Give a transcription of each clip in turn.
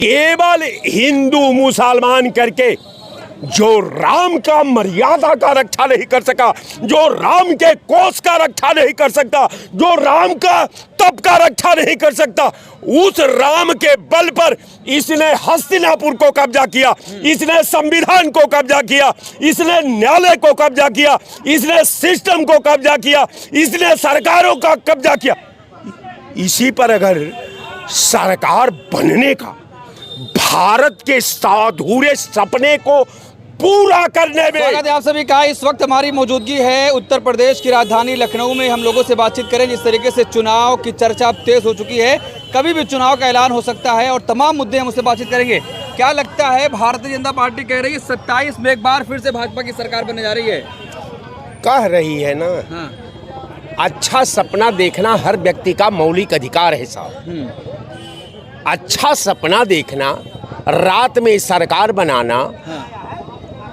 केवल हिंदू मुसलमान करके जो राम का मर्यादा का रक्षा नहीं कर सका, जो राम के कोष का रक्षा नहीं कर सकता, जो राम का तप का रक्षा नहीं कर सकता, उस राम के बल पर इसने हस्तिनापुर को कब्जा किया, इसने संविधान को कब्जा किया, इसने न्यायालय को कब्जा किया, इसने सिस्टम को कब्जा किया, इसने सरकारों का कब्जा किया। इसी पर अगर सरकार बनने का, भारत के अधूरे सपने को पूरा करने में। स्वागत है आप सभी का। इस वक्त हमारी मौजूदगी है उत्तर प्रदेश की राजधानी लखनऊ में। हम लोगों से बातचीत करें। जिस तरीके से चुनाव की चर्चा अब तेज हो चुकी है, कभी भी चुनाव का ऐलान हो सकता है और तमाम मुद्दे हम उससे बातचीत करेंगे। क्या लगता है, भारतीय जनता पार्टी कह रही है 27 में एक बार फिर से भाजपा की सरकार बनने जा रही है। कह रही है ना। हाँ। अच्छा सपना देखना हर व्यक्ति का मौलिक अधिकार है साहब। अच्छा सपना देखना, रात में सरकार बनाना,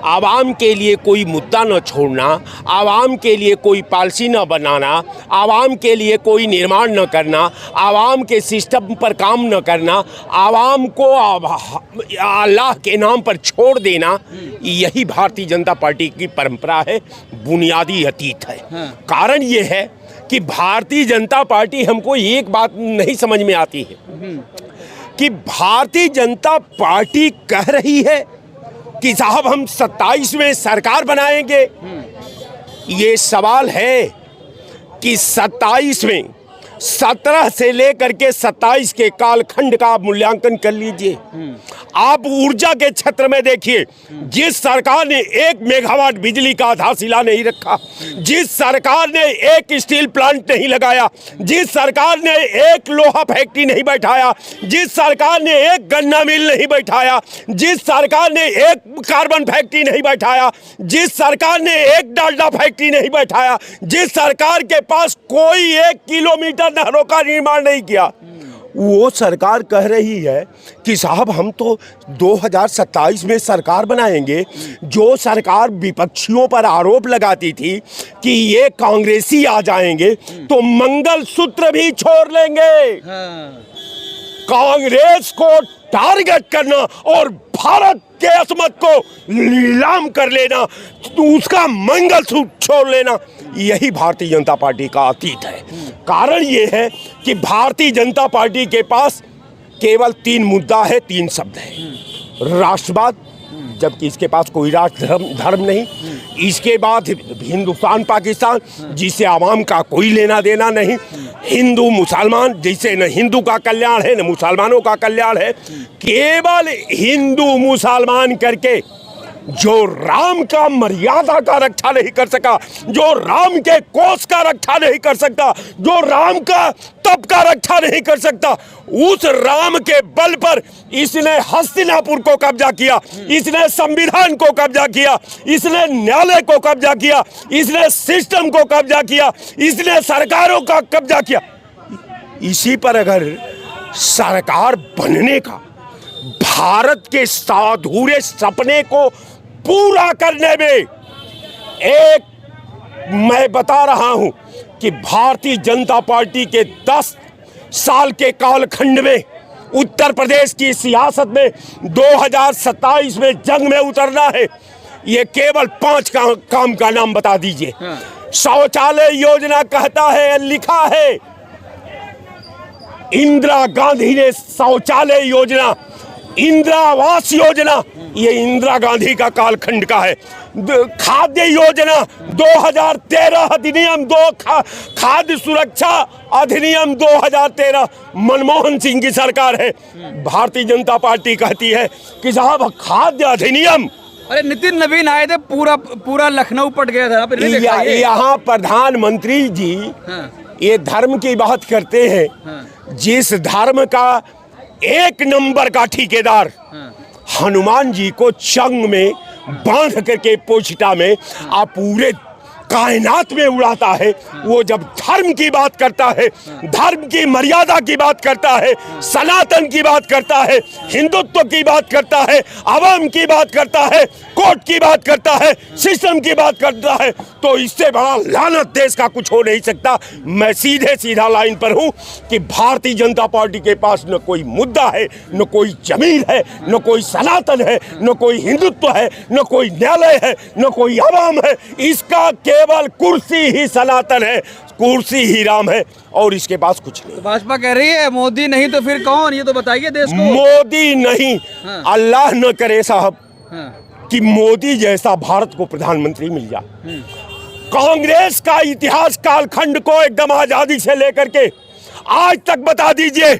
आवाम के लिए कोई मुद्दा न छोड़ना, आवाम के लिए कोई पॉलिसी न बनाना, आवाम के लिए कोई निर्माण न करना, आवाम के सिस्टम पर काम न करना, आवाम को अल्लाह के नाम पर छोड़ देना, यही भारतीय जनता पार्टी की परंपरा है, बुनियादी अतीत है। कारण ये है कि भारतीय जनता पार्टी, हमको एक बात नहीं समझ में आती है कि भारतीय जनता पार्टी कह रही है कि साहब हम 27 में सरकार बनाएंगे। ये सवाल है कि 27 में 17 से लेकर के 27 के कालखंड का आप मूल्यांकन कर लीजिए। आप ऊर्जा के क्षेत्र में देखिए, जिस सरकार ने 1 मेगावाट बिजली का आधारशिला नहीं रखा, जिस सरकार ने एक स्टील प्लांट नहीं लगाया, जिस सरकार ने एक लोहा फैक्ट्री नहीं बैठाया, जिस सरकार ने एक गन्ना मिल नहीं बैठाया, जिस सरकार ने एक कार्बन फैक्ट्री नहीं बैठाया, जिस सरकार ने एक डालडा फैक्ट्री नहीं बैठाया, जिस सरकार के पास कोई 1 किलोमीटर नहरों का निर्माण नहीं किया, वो सरकार कह रही है कि साहब हम तो 2027 में सरकार बनाएंगे। जो सरकार विपक्षियों पर आरोप लगाती थी कि ये कांग्रेसी आ जाएंगे तो मंगलसूत्र भी छोड़ लेंगे। कांग्रेस को टारगेट करना और भारत के असमत को नीलाम कर लेना, तो उसका मंगलसूत्र छोड़ लेना, यही भारतीय जनता पार्टी का अतीत है। कारण ये है कि भारतीय जनता पार्टी के पास केवल 3 मुद्दा है, 3 शब्द है। राष्ट्रवाद, जबकि इसके पास कोई राष्ट्र धर्म नहीं। इसके बाद हिंदुस्तान पाकिस्तान, जिससे आवाम का कोई लेना देना नहीं। हिंदू मुसलमान, जिससे न हिंदू का कल्याण है न मुसलमानों का कल्याण है। केवल हिंदू मुसलमान करके जो राम का मर्यादा का रक्षा नहीं कर सका, जो राम के कोष का रक्षा नहीं कर सकता, जो राम का तप का रक्षा नहीं कर सकता, उस राम के बल पर इसने हस्तिनापुर को कब्जा किया, इसने संविधान को कब्जा किया, इसने न्यायालय को कब्जा किया, इसने सिस्टम को कब्जा किया, इसने सरकारों का कब्जा किया। इसी पर अगर सरकार बनने का, भारत के अधूरे सपने को पूरा करने में, मैं बता रहा हूं कि भारतीय जनता पार्टी के 10 साल के कालखंड में उत्तर प्रदेश की सियासत में 2027 में जंग में उतरना है। ये केवल 5 काम का नाम बता दीजिए। शौचालय योजना कहता है, लिखा है, इंदिरा गांधी ने शौचालय योजना, इंदिरा आवास योजना, ये इंदिरा गांधी का कालखंड का है। खाद्य योजना 2013 अधिनियम, खाद्य सुरक्षा अधिनियम 2013 मनमोहन सिंह की सरकार है। भारतीय जनता पार्टी कहती है कि साहब खाद्य अधिनियम, अरे नितिन नवीन आए थे, पूरा लखनऊ पट गया था। यहाँ प्रधानमंत्री जी ये धर्म की बात करते हैं। जिस धर्म का 1 नंबर का ठेकेदार हनुमान जी को चंग में बांध करके पोछटा में आप पूरे कायनात में उड़ाता है, वो जब धर्म की बात करता है, धर्म की मर्यादा की बात करता है, सनातन की बात करता है, हिंदुत्व की बात करता है, अवाम की बात करता है, कोर्ट की बात करता है, सिस्टम की बात करता है, तो इससे बड़ा लानत देश का कुछ हो नहीं सकता। मैं सीधे सीधा लाइन पर हूं कि भारतीय जनता पार्टी के पास न कोई मुद्दा है, न कोई जमीन है, न कोई सनातन है, न कोई हिंदुत्व है, न कोई न्यायालय है, न कोई अवाम है। इसका केवल कुर्सी ही सनातन है, कुर्सी ही राम है, और इसके पास कुछ नहीं। तो भाजपा कह रही है मोदी नहीं तो फिर कौन, ये तो बताइए देश को। मोदी नहीं, अल्लाह न करे साहब कि मोदी जैसा भारत को प्रधानमंत्री मिल जाए। कांग्रेस का इतिहास कालखंड को एकदम आजादी से लेकर के आज तक बता दीजिए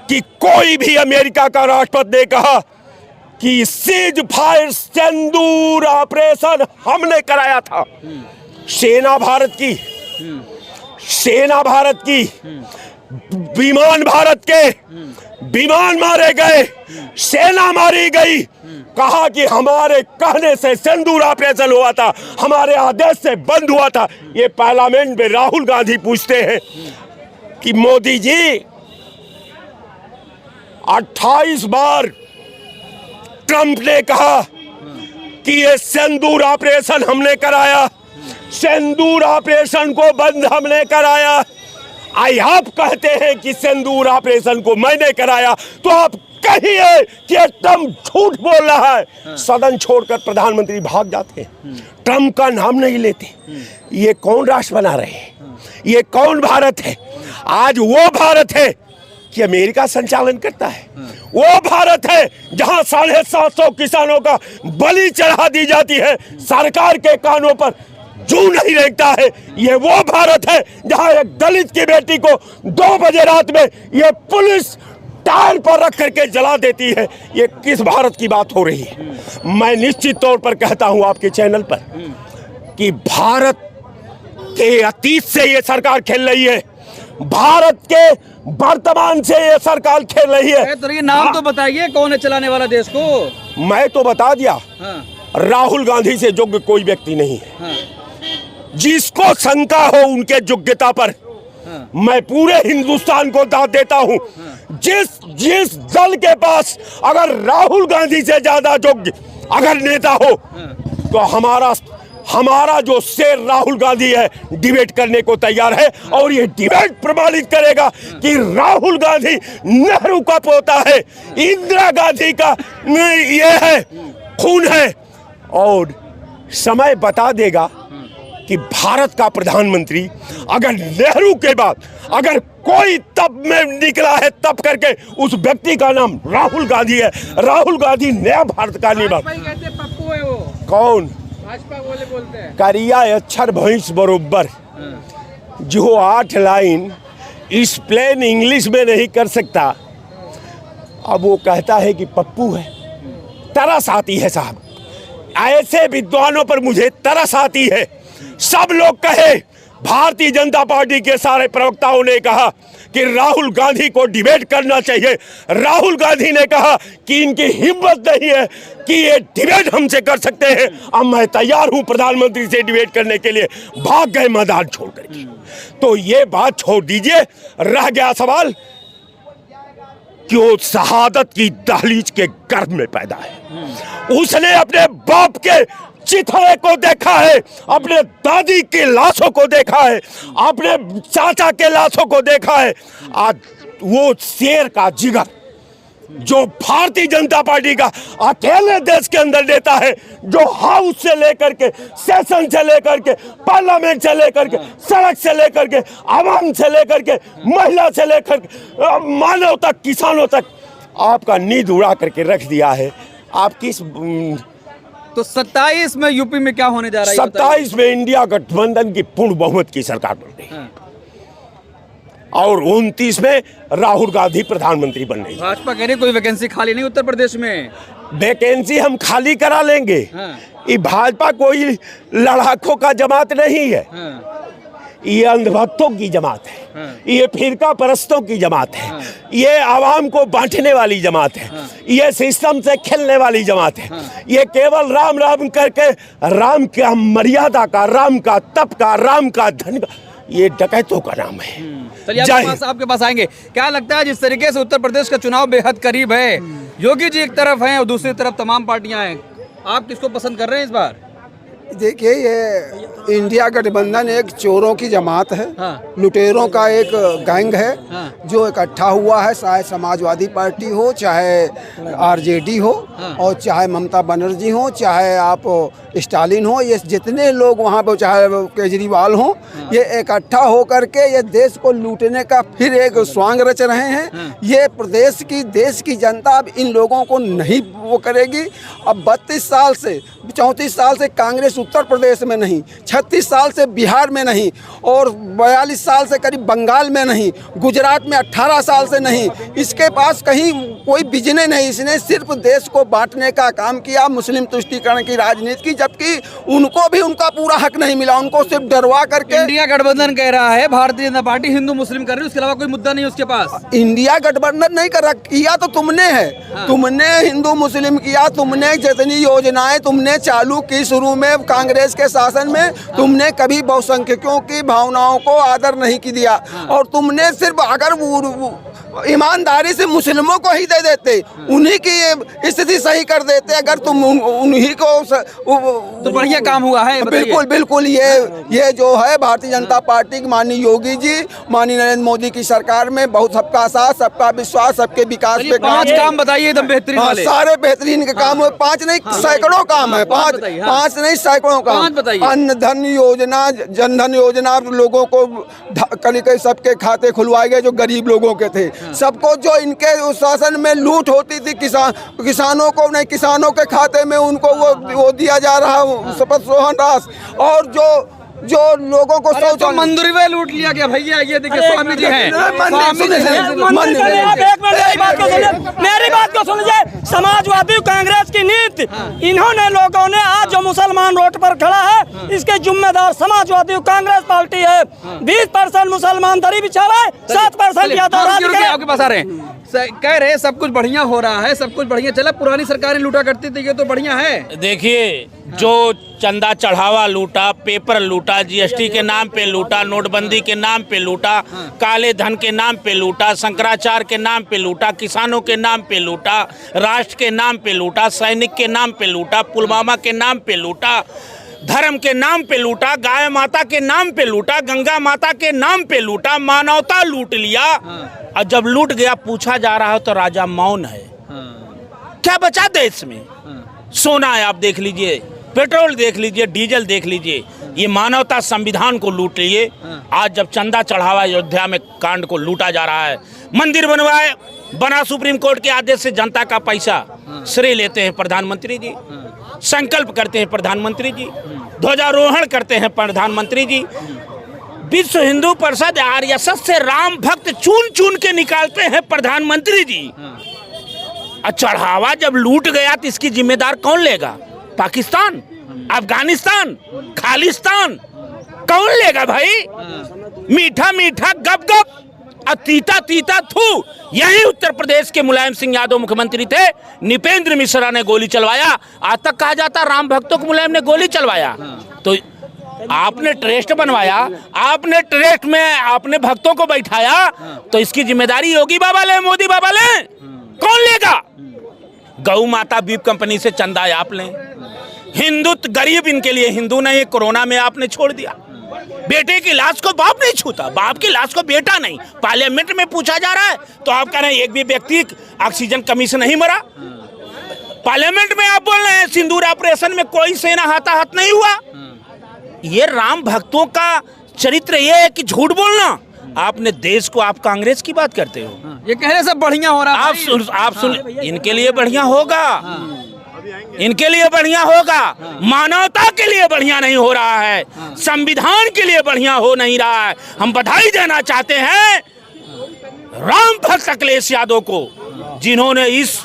कि कोई भी अमेरिका का राष्ट्रपति ने कहा कि सीज फायर सिंदूर ऑपरेशन हमने कराया था। सेना भारत की, सेना भारत की, विमान भारत के, विमान मारे गए, सेना मारी गई। कहा कि हमारे कहने से सिंदूर ऑपरेशन हुआ था, हमारे आदेश से बंद हुआ था। ये पार्लियामेंट में राहुल गांधी पूछते हैं कि मोदी जी 28 बार ट्रंप ने कहा कि ये सिंदूर ऑपरेशन हमने कराया, सिंदूर ऑपरेशन को बंद हमने कराया। आप कहते हैं कि सिंदूर ऑपरेशन को मैंने कराया, तो आप कहिए कि ट्रंप झूठ बोल रहा है। सदन छोड़कर प्रधानमंत्री भाग जाते हैं, ट्रंप का नाम नहीं लेते। ये कौन राष्ट्र बना रहे हैं? ये कौन भारत है? आज वो भारत है कि अमेरिका संचालन करता है, वो भारत है जहां 750 किसानों का बलि चढ़ा दी जाती है, सरकार के कानों पर जू नहीं रहता है। ये वो भारत है जहां एक दलित की बेटी को 2 बजे रात में ये पुलिस टायर पर रख करके जला देती है। ये किस भारत की बात हो रही है? मैं निश्चित तौर पर कहता हूं आपके चैनल पर कि भारत के अतीत से ये सरकार खेल रही है, भारत के वर्तमान से ये सरकार खेल रही है। तो ये नाम तो बताइए कौन है चलाने वाला देश को। मैं तो बता दिया, राहुल गांधी से योग्य कोई व्यक्ति नहीं है। जिसको शंका हो उनके योग्यता पर मैं पूरे हिंदुस्तान को दाद देता हूं। जिस दल के पास अगर राहुल गांधी से ज्यादा योग्य अगर नेता हो, तो हमारा जो शेर राहुल गांधी है डिबेट करने को तैयार है, और ये डिबेट प्रमाणित करेगा कि राहुल गांधी नेहरू का पोता है, इंदिरा गांधी का ये है खून है। और समय बता देगा कि भारत का प्रधानमंत्री अगर नेहरू के बाद अगर कोई तब में निकला है तब करके, उस व्यक्ति का नाम राहुल गांधी है। राहुल गांधी नया भारत का निर्माण। पप्पू है वो। कौन? भाजपा बोलते हैं करिया अक्षर भैंस बरोबर, जो 8 लाइन इस प्लेन इंग्लिश में नहीं कर सकता, अब वो कहता है कि पप्पू है। तरस आती है साहब, ऐसे विद्वानों पर मुझे तरस आती है। सब लोग कहे, भारतीय जनता पार्टी के सारे प्रवक्ताओं ने कहा कि राहुल गांधी को डिबेट करना चाहिए। राहुल गांधी ने कहा कि इनकी हिम्मत नहीं है कि ये डिबेट हमसे कर सकते हैं। अब मैं तैयार हूं प्रधानमंत्री से डिबेट करने के लिए, भाग गए मैदान छोड़ करके। तो ये बात छोड़ दीजिए, रह गया सवाल कि वो शहादत की दहलीज के गर्भ में पैदा है। उसने अपने बाप के चिथड़े को देखा है, अपने दादी की लाशों को देखा है, अपने चाचा के लाशों को देखा है। आज वो शेर का जिगर जो भारतीय जनता पार्टी का अकेले देश के अंदर नेता है, जो हाउस से लेकर के, सेशन से लेकर के, पार्लियामेंट से लेकर के, सड़क से लेकर के, आवाम से लेकर के, महिला से लेकर के, मानव तक, किसानों तक आपका नींद उड़ा करके रख दिया है। आप किस तो 27 में यूपी में क्या होने जा रहा है? 27 में इंडिया गठबंधन की पूर्ण बहुमत की सरकार बन रही है, और 29 में राहुल गांधी प्रधानमंत्री बन रही है। भाजपा कह रही कोई वैकेंसी खाली नहीं उत्तर प्रदेश में। वैकेंसी हम खाली करा लेंगे। ये भाजपा कोई लड़ाकों का जमात नहीं है। ये अंधभक्तों की जमात है, ये फिरका परस्तों की जमात है, ये आवाम को बांटने वाली जमात है, ये सिस्टम से खेलने वाली जमात है, ये केवल राम राम करके राम का मर्यादा का, राम का तप का, राम का धन का, ये डकैतों का नाम है। चलिए आपके पास आएंगे। क्या लगता है जिस तरीके से उत्तर प्रदेश का चुनाव बेहद करीब है, योगी जी एक तरफ हैं और दूसरी तरफ तमाम पार्टियां हैं, आप किसको पसंद कर रहे हैं इस बार? देखिए, ये इंडिया गठबंधन एक चोरों की जमात है, हाँ। लुटेरों का एक गैंग है, हाँ। जो इकट्ठा हुआ है, चाहे समाजवादी पार्टी हो, चाहे आरजेडी हो, हाँ। और चाहे ममता बनर्जी हो, चाहे आप स्टालिन हो, ये जितने लोग वहाँ पर, चाहे केजरीवाल हो, ये इकट्ठा होकर के ये देश को लूटने का फिर एक स्वांग रच रहे हैं। ये प्रदेश की, देश की जनता अब इन लोगों को नहीं वो करेगी। अब 32 साल से, 34 साल से कांग्रेस उत्तर प्रदेश में नहीं, 36 साल से बिहार में नहीं, और 42 साल से करीब बंगाल में नहीं, गुजरात में 18 साल से नहीं, इसके पास कहीं कोई बिजनेस नहीं। इसने सिर्फ देश को बांटने का काम किया, मुस्लिम तुष्टीकरण की राजनीति की, जबकि उनको भी उनका पूरा हक नहीं मिला, उनको सिर्फ डरवा करके। इंडिया गठबंधन कह रहा है, भारतीय जनता पार्टी हिंदू मुस्लिम कर रही है, उसके अलावा कोई मुद्दा नहीं उसके पास। इंडिया गठबंधन नहीं कर रहा, किया तो तुमने है। हाँ। तुमने हिंदू मुस्लिम किया, तुमने जितनी योजनाएं तुमने चालू की शुरू में कांग्रेस के शासन में, तुमने कभी बहुसंख्यकों की भावनाओं को आदर नहीं की दिया। और तुमने सिर्फ अगर ईमानदारी से मुस्लिमों को ही दे देते, उन्हीं की स्थिति सही कर देते, अगर तुम उन्हीं को तो बढ़िया काम हुआ है। बिल्कुल बिल्कुल। ये जो है भारतीय जनता पार्टी की माननीय योगी जी, माननीय नरेंद्र मोदी की सरकार में बहुत सबका साथ, सबका विश्वास, सबके विकास पे 5 काम बताइए एकदम बेहतरीन वाले। सारे बेहतरीन के काम हुए, 5 नहीं सैकड़ों काम है, 5 नहीं सैकड़ों काम। अन्न धन योजना, जन धन योजना, लोगों को कहीं सबके खाते खुलवाए गए जो गरीब लोगों के थे। सबको जो इनके शासन में लूट होती थी, किसानों को नहीं, किसानों के खाते में उनको वो दिया जा रहा शपथ सोहन रास। और जो लोगों को तो मंदिर में लूट लिया गया भैया। ये देखिए स्वामी जी हैं, मेरी बात को सुनिए। समाजवादी कांग्रेस की नीति, इन्होंने लोगों ने आज जो मुसलमान रोड पर खड़ा है, इसके जिम्मेदार समाजवादी कांग्रेस पार्टी है। 20% मुसलमान दरी बिछा रहा है, 7% यादव राज के। आपके पास आ रहे हैं, कह रहे सब कुछ बढ़िया हो रहा है, सब कुछ बढ़िया चला, पुरानी सरकारें लूटा करती थी, ये तो बढ़िया है। देखिए, जो चंदा चढ़ावा लूटा, पेपर लूटा, जीएसटी के नाम पे लूटा, नोटबंदी के नाम पे लूटा, काले धन के नाम पे लूटा, शंकराचार्य के नाम पे लूटा, किसानों के नाम पे लूटा, राष्ट्र के नाम पे लूटा, सैनिक के नाम पे लूटा, पुलवामा के नाम पे लूटा, धर्म के नाम पे लूटा, गाय माता के नाम पे लूटा, गंगा माता के नाम पे लूटा, मानवता लूट लिया। और जब लूट गया, पूछा जा रहा है तो राजा मौन है। क्या बचा देश में? सोना है, आप देख लीजिए, पेट्रोल देख लीजिए, डीजल देख लीजिए, ये मानवता संविधान को लूट लिए। आज जब चंदा चढ़ावा अयोध्या में कांड को लूटा जा रहा है, मंदिर बनवाए बना सुप्रीम कोर्ट के आदेश से, जनता का पैसा श्रेय लेते हैं प्रधानमंत्री जी, संकल्प करते हैं प्रधानमंत्री जी, ध्वजारोहण करते हैं प्रधानमंत्री जी, विश्व हिंदू परिषद आरएसएस से राम भक्त चुन चुन के निकालते हैं प्रधानमंत्री जी। चढ़ावा जब लूट गया तो इसकी जिम्मेदार कौन लेगा? पाकिस्तान, अफगानिस्तान, खालिस्तान, कौन लेगा भाई? मीठा मीठा गप गप, तीता तीता थू। यही उत्तर प्रदेश के मुलायम सिंह यादव मुख्यमंत्री थे, नृपेंद्र मिश्रा ने गोली चलवाया। आज तक कहा जाता राम भक्तों को मुलायम ने गोली चलवाया। तो आपने ट्रस्ट बनवाया, आपने ट्रस्ट में आपने भक्तों को बैठाया, तो इसकी जिम्मेदारी योगी बाबा ले, मोदी बाबा ले, कौन लेगा? गौ माता बीप कंपनी से चंदा आप लें। हिंदुत्व, गरीब इनके लिए हिंदू नहीं, कोरोना में आपने छोड़ दिया। बेटे की लाश को बाप नहीं छूता, बाप की लाश को बेटा नहीं। पार्लियामेंट में पूछा जा रहा है तो आप कह रहे हैं एक भी व्यक्ति ऑक्सीजन कमी से नहीं मरा। पार्लियामेंट में आप बोल रहे हैं सिंदूर ऑपरेशन में कोई सेना हाथाहाथ नहीं हुआ। ये राम भक्तों का चरित्र ये है कि झूठ बोलना। आपने देश को, आप कांग्रेस की बात करते हो, ये कह रहे सब बढ़िया हो रहा है। आप सुन, इनके लिए बढ़िया होगा, इनके लिए बढ़िया होगा, मानवता के लिए बढ़िया नहीं हो रहा है, संविधान के लिए बढ़िया हो नहीं रहा है। हम बधाई देना चाहते हैं राम भक्त अखिलेश यादव को, जिन्होंने इस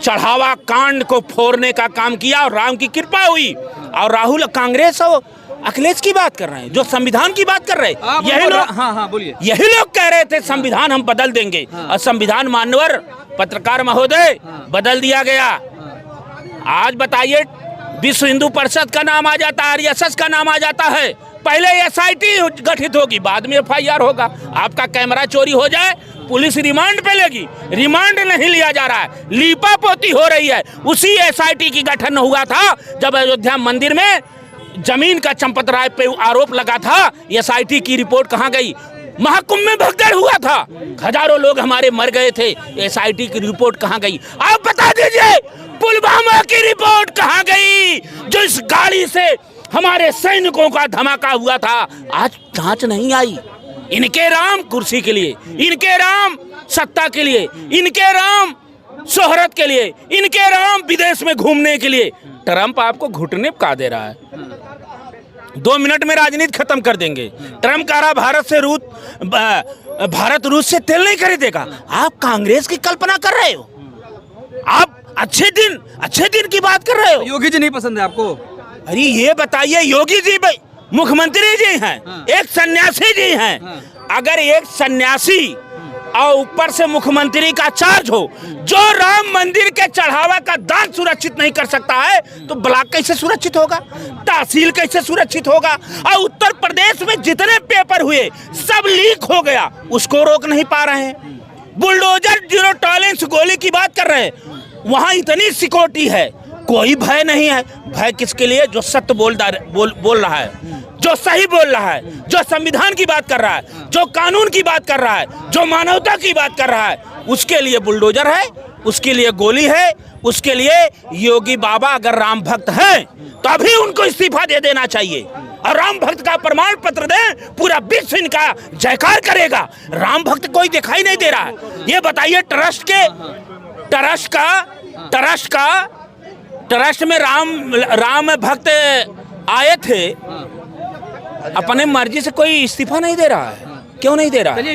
चढ़ावा कांड को फोड़ने का काम किया और राम की कृपा हुई। और राहुल, कांग्रेस हो, अखिलेश की बात कर रहे हैं, जो संविधान की बात कर रहे हैं। आप यही लोग, हाँ बोलिए। यही लोग कह रहे थे संविधान हम बदल देंगे, और संविधान मान्यवर पत्रकार महोदय बदल दिया गया। आज बताइए, विश्व हिंदू परिषद का नाम आ जाता है, आरएसएस का नाम आ जाता है, पहले एसआईटी गठित होगी, बाद में एफआईआर होगा। आपका कैमरा चोरी हो जाए, पुलिस रिमांड पे लेगी, रिमांड नहीं लिया जा रहा है, लीपापोती हो रही है। उसी एसआईटी की गठन हुआ था जब अयोध्या मंदिर में जमीन का चंपत राय पे आरोप लगा था। एसआईटी की रिपोर्ट कहाँ गई? महाकुंभ में भगदड़ हुआ था, हजारों लोग हमारे मर गए थे, एसआईटी की रिपोर्ट कहाँ गई? आप बता दीजिए, पुलवामा की रिपोर्ट कहाँ गई? जो इस गाड़ी से हमारे सैनिकों का धमाका हुआ था, आज जांच नहीं आई। इनके राम कुर्सी के लिए, इनके राम सत्ता के लिए, इनके राम शोहरत के लिए, इनके राम विदेश में घूमने के लिए। ट्रंप आपको घुटने का दे रहा है। 2 मिनट में राजनीति खत्म कर देंगे। ट्रंप कह रहा भारत रूस से तेल नहीं खरीदेगा। आप कांग्रेस की कल्पना कर रहे हो, आप अच्छे दिन की बात कर रहे हो। योगी जी नहीं पसंद है आपको? अरे ये बताइए, योगी जी मुख्यमंत्री जी हैं, एक सन्यासी जी हैं। अगर एक सन्यासी और ऊपर से मुख्यमंत्री का चार्ज हो, जो राम मंदिर के चढ़ावा का दान सुरक्षित नहीं कर सकता है, तो ब्लॉक कैसे सुरक्षित होगा? तहसील कैसे सुरक्षित होगा? और उत्तर प्रदेश में जितने पेपर हुए सब लीक हो गया, उसको रोक नहीं पा रहे हैं। बुलडोजर जीरो टॉलरेंस गोली की बात कर रहे हैं, वहां इतनी सिक्योरिटी है, कोई भय नहीं है। भय किसके लिए? जो सत्य बोल रहा है, जो सही बोल रहा है, जो संविधान की बात कर रहा है, जो कानून की बात कर रहा है, जो मानवता की बात कर रहा है, उसके लिए बुलडोजर है, उसके लिए गोली है, उसके लिए योगी बाबा अगर राम भक्त हैं तो अभी उनको इस्तीफा दे देना चाहिए और राम भक्त का प्रमाण पत्र दें, पूरा विश्व इनका जयकार करेगा। राम भक्त कोई दिखाई नहीं दे रहा है। ये बताइए, ट्रस्ट में राम भक्त आए थे, अपने मर्जी से कोई इस्तीफा नहीं दे रहा है। क्यों नहीं दे रहा है?